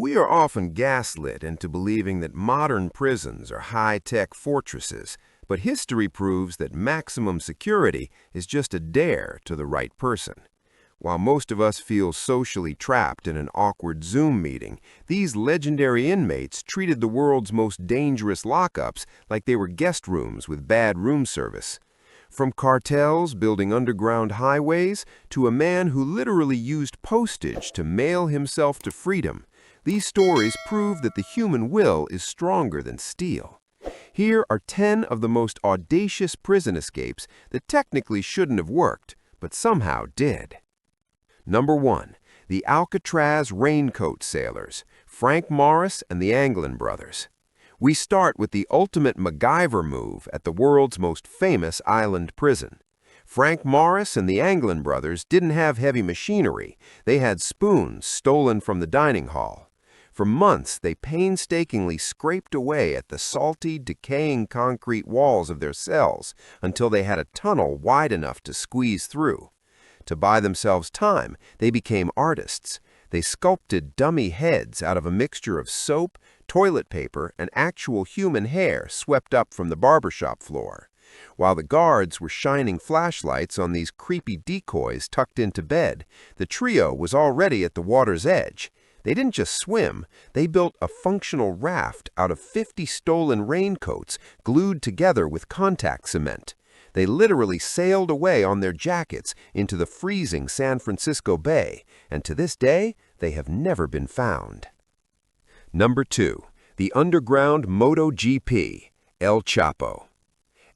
We are often gaslit into believing that modern prisons are high-tech fortresses, but history proves that maximum security is just a dare to the right person. While most of us feel socially trapped in an awkward Zoom meeting, these legendary inmates treated the world's most dangerous lockups like they were guest rooms with bad room service. From cartels building underground highways to a man who literally used postage to mail himself to freedom, these stories prove that the human will is stronger than steel. Here are 10 of the most audacious prison escapes that technically shouldn't have worked, but somehow did. Number 1. The Alcatraz Raincoat Sailors, Frank Morris and the Anglin brothers. We start with the ultimate MacGyver move at the world's most famous island prison. Frank Morris and the Anglin brothers didn't have heavy machinery. They had spoons stolen from the dining hall. For months, they painstakingly scraped away at the salty, decaying concrete walls of their cells until they had a tunnel wide enough to squeeze through. To buy themselves time, they became artists. They sculpted dummy heads out of a mixture of soap, toilet paper, and actual human hair swept up from the barbershop floor. While the guards were shining flashlights on these creepy decoys tucked into bed, the trio was already at the water's edge. They didn't just swim, they built a functional raft out of 50 stolen raincoats glued together with contact cement. They literally sailed away on their jackets into the freezing San Francisco Bay, and to this day, they have never been found. Number 2. The Underground MotoGP, El Chapo.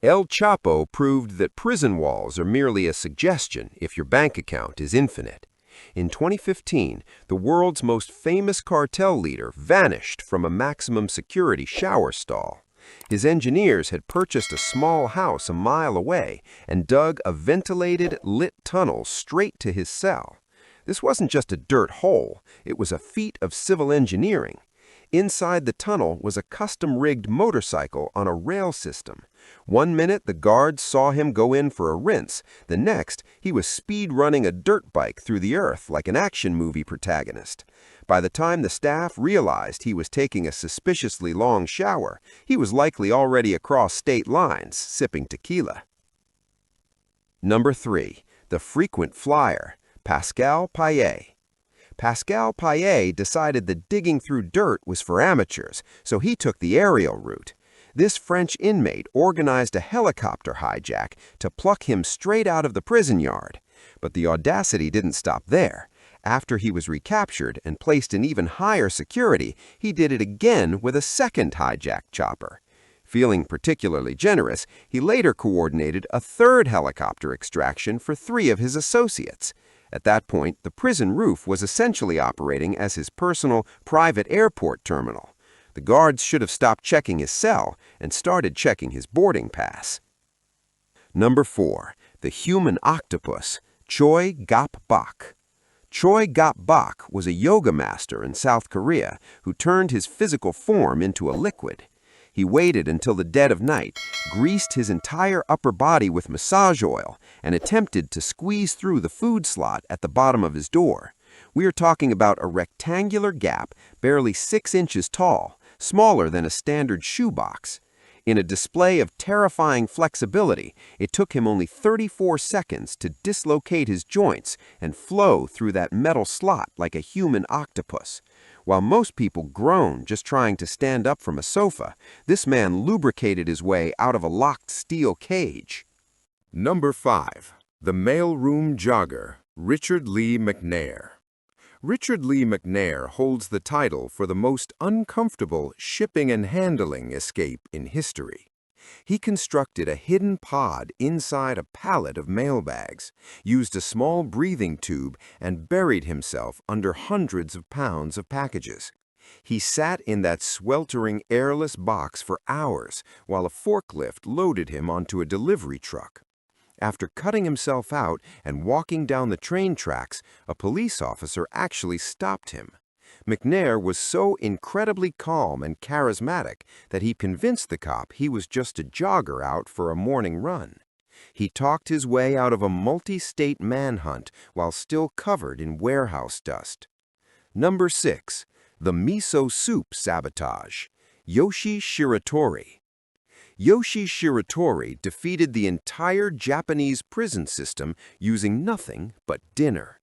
El Chapo proved that prison walls are merely a suggestion if your bank account is infinite. In 2015, the world's most famous cartel leader vanished from a maximum security shower stall. His engineers had purchased a small house a mile away and dug a ventilated, lit tunnel straight to his cell. This wasn't just a dirt hole, it was a feat of civil engineering. Inside the tunnel was a custom-rigged motorcycle on a rail system. One minute the guards saw him go in for a rinse, the next he was speed-running a dirt bike through the earth like an action movie protagonist. By the time the staff realized he was taking a suspiciously long shower, he was likely already across state lines, sipping tequila. Number 3. The Frequent Flyer, Pascal Paillet. Pascal Paillet decided that digging through dirt was for amateurs, so he took the aerial route. This French inmate organized a helicopter hijack to pluck him straight out of the prison yard. But the audacity didn't stop there. After he was recaptured and placed in even higher security, he did it again with a second hijack chopper. Feeling particularly generous, he later coordinated a third helicopter extraction for 3 of his associates. At that point, the prison roof was essentially operating as his personal, private airport terminal. The guards should have stopped checking his cell and started checking his boarding pass. Number 4. The Human Octopus, Choi Gap-bak. Choi Gap-bak was a yoga master in South Korea who turned his physical form into a liquid. He waited until the dead of night, greased his entire upper body with massage oil, and attempted to squeeze through the food slot at the bottom of his door. We are talking about a rectangular gap barely 6 inches tall, smaller than a standard shoebox. In a display of terrifying flexibility, it took him only 34 seconds to dislocate his joints and flow through that metal slot like a human octopus. While most people groan just trying to stand up from a sofa, this man lubricated his way out of a locked steel cage. Number 5. The Mailroom Jogger, Richard Lee McNair. Richard Lee McNair holds the title for the most uncomfortable shipping and handling escape in history. He constructed a hidden pod inside a pallet of mailbags, used a small breathing tube, and buried himself under hundreds of pounds of packages. He sat in that sweltering, airless box for hours while a forklift loaded him onto a delivery truck. After cutting himself out and walking down the train tracks, a police officer actually stopped him. McNair was so incredibly calm and charismatic that he convinced the cop he was just a jogger out for a morning run. He talked his way out of a multi-state manhunt while still covered in warehouse dust. Number 6. The Miso Soup Sabotage. Yoshi Shiratori. Yoshi Shiratori defeated the entire Japanese prison system using nothing but dinner.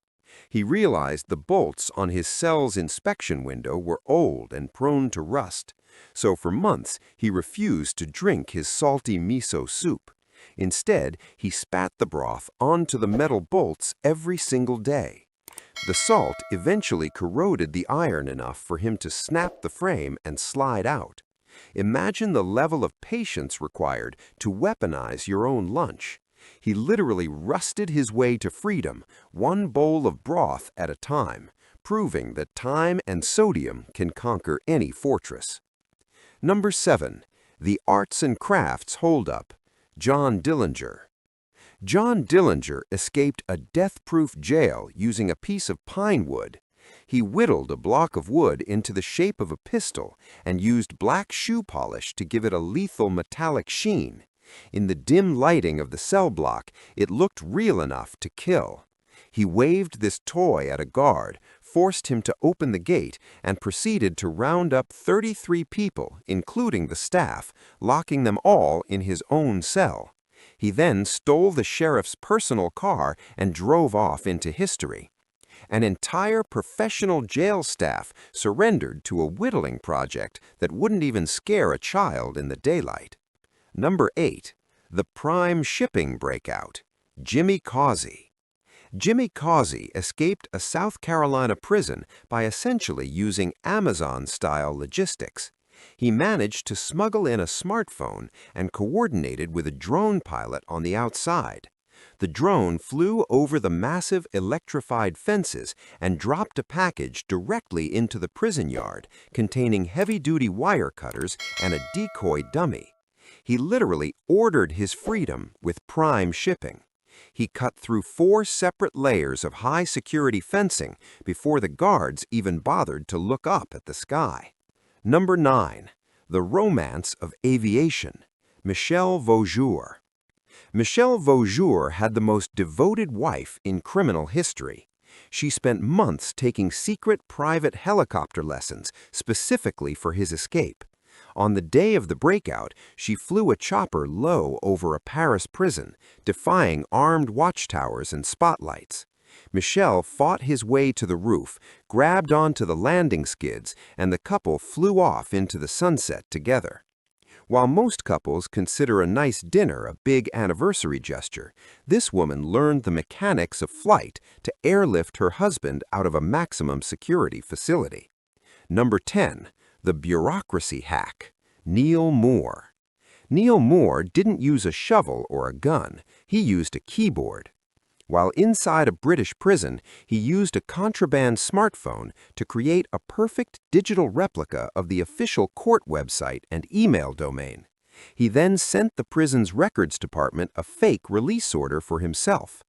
He realized the bolts on his cell's inspection window were old and prone to rust, so for months he refused to drink his salty miso soup. Instead, he spat the broth onto the metal bolts every single day. The salt eventually corroded the iron enough for him to snap the frame and slide out. Imagine the level of patience required to weaponize your own lunch. He literally rusted his way to freedom, one bowl of broth at a time, proving that time and sodium can conquer any fortress. Number 7. The Arts and Crafts Holdup. John Dillinger. John Dillinger escaped a death-proof jail using a piece of pine wood. He whittled a block of wood into the shape of a pistol and used black shoe polish to give it a lethal metallic sheen. In the dim lighting of the cell block, it looked real enough to kill. He waved this toy at a guard, forced him to open the gate, and proceeded to round up 33 people, including the staff, locking them all in his own cell. He then stole the sheriff's personal car and drove off into history. An entire professional jail staff surrendered to a whittling project that wouldn't even scare a child in the daylight. Number 8. The Prime Shipping Breakout. Jimmy Causey. Jimmy Causey escaped a South Carolina prison by essentially using Amazon-style logistics. He managed to smuggle in a smartphone and coordinated with a drone pilot on the outside. The drone flew over the massive electrified fences and dropped a package directly into the prison yard containing heavy-duty wire cutters and a decoy dummy. He literally ordered his freedom with prime shipping. He cut through 4 separate layers of high-security fencing before the guards even bothered to look up at the sky. Number 9. The Romance of Aviation. Michelle Vaujour. Michelle Vaujour had the most devoted wife in criminal history. She spent months taking secret private helicopter lessons specifically for his escape. On the day of the breakout, she flew a chopper low over a Paris prison, defying armed watchtowers and spotlights. Michelle fought his way to the roof, grabbed onto the landing skids, and the couple flew off into the sunset together. While most couples consider a nice dinner a big anniversary gesture, this woman learned the mechanics of flight to airlift her husband out of a maximum security facility. Number 10. The Bureaucracy Hack. Neil Moore. Neil Moore didn't use a shovel or a gun. He used a keyboard. While inside a British prison, he used a contraband smartphone to create a perfect digital replica of the official court website and email domain. He then sent the prison's records department a fake release order for himself.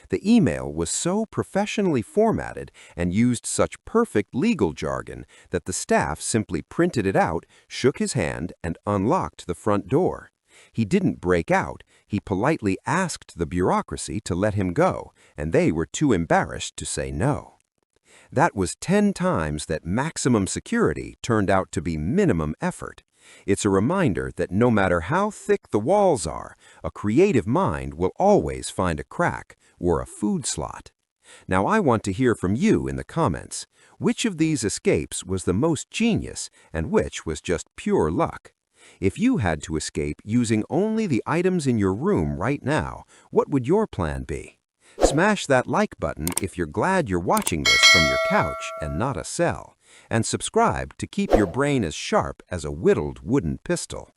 The email was so professionally formatted and used such perfect legal jargon that the staff simply printed it out, shook his hand, and unlocked the front door. He didn't break out. He politely asked the bureaucracy to let him go, and they were too embarrassed to say no. That was 10 times that maximum security turned out to be minimum effort. It's a reminder that no matter how thick the walls are, a creative mind will always find a crack or a food slot. Now I want to hear from you in the comments. Which of these escapes was the most genius and which was just pure luck? If you had to escape using only the items in your room right now, what would your plan be? Smash that like button if you're glad you're watching this from your couch and not a cell. And subscribe to keep your brain as sharp as a whittled wooden pistol.